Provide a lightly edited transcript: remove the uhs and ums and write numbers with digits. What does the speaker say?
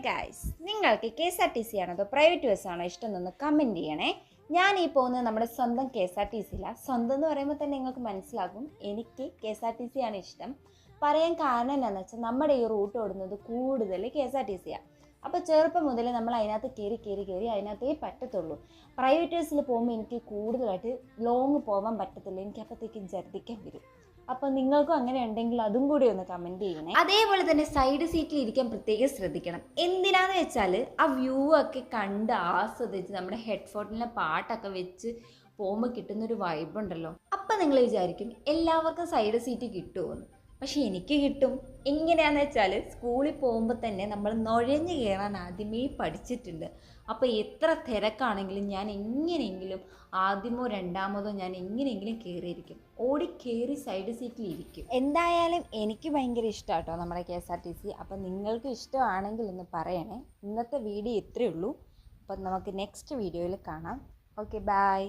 Guys, നിങ്ങൾക്ക് KSRTC ആണോ അതോ പ്രൈവറ്റ് ബസ് ആണോ ഇഷ്ടം എന്നൊന്ന് കമൻറ്റ് ചെയ്യണേ. ഞാൻ ഈ പോകുന്നത് നമ്മുടെ സ്വന്തം KSRTC സ്വന്തം എന്ന് പറയുമ്പോൾ തന്നെ നിങ്ങൾക്ക് മനസ്സിലാകും എനിക്ക് KSRTC ആണ് ഇഷ്ടം. പറയാൻ കാരണം എന്താണെന്ന് വെച്ചാൽ നമ്മുടെ ഈ റൂട്ട് ഓടുന്നത് കൂടുതൽ KSRTC ആണ്. അപ്പോൾ ചെറുപ്പം മുതൽ നമ്മൾ അതിനകത്ത് കയറി അതിനകത്തേ പറ്റത്തുള്ളൂ. പ്രൈവറ്റ് ബസ്സിൽ പോകുമ്പോൾ എനിക്ക് കൂടുതലായിട്ട് ലോങ് പോകാൻ പറ്റത്തില്ല, എനിക്ക് അപ്പോഴത്തേക്കും ഛർദ്ദിക്കാൻ വരും. അപ്പോൾ നിങ്ങൾക്കും അങ്ങനെ ഉണ്ടെങ്കിൽ അതും കൂടി ഒന്ന് കമൻറ്റ് ചെയ്യണേ. അതേപോലെ തന്നെ സൈഡ് സീറ്റിൽ ഇരിക്കാൻ പ്രത്യേകം ശ്രദ്ധിക്കണം. എന്തിനാന്ന് വെച്ചാൽ ആ വ്യൂ ഒക്കെ കണ്ട് ആസ്വദിച്ച് നമ്മുടെ ഹെഡ്ഫോണിലെ പാട്ടൊക്കെ വെച്ച് പോകുമ്പോൾ കിട്ടുന്നൊരു വൈബുണ്ടല്ലോ. അപ്പം നിങ്ങൾ വിചാരിക്കും എല്ലാവർക്കും സൈഡ് സീറ്റ് കിട്ടുമെന്ന്. പക്ഷെ എനിക്ക് കിട്ടും. എങ്ങനെയാണെന്ന് വെച്ചാൽ സ്കൂളിൽ പോകുമ്പോൾ തന്നെ നമ്മൾ നുഴഞ്ഞ് കയറാൻ ആദ്യമേ പഠിച്ചിട്ടുണ്ട്. അപ്പോൾ എത്ര തിരക്കാണെങ്കിലും ഞാൻ എങ്ങനെയെങ്കിലും ആദ്യമോ രണ്ടാമതോ ഞാൻ എങ്ങനെയെങ്കിലും കയറിയിരിക്കും, കയറി സൈഡ് സീറ്റിൽ ഇരിക്കും. എന്തായാലും എനിക്ക് ഭയങ്കര ഇഷ്ടമാണ് കേട്ടോ നമ്മുടെ KSRTC. അപ്പം നിങ്ങൾക്ക് ഇഷ്ടമാണെങ്കിൽ ഒന്ന് പറയണേ. ഇന്നത്തെ വീഡിയോ ഇത്രയേ ഉള്ളൂ. അപ്പം നമുക്ക് നെക്സ്റ്റ് വീഡിയോയിൽ കാണാം. Okay, by.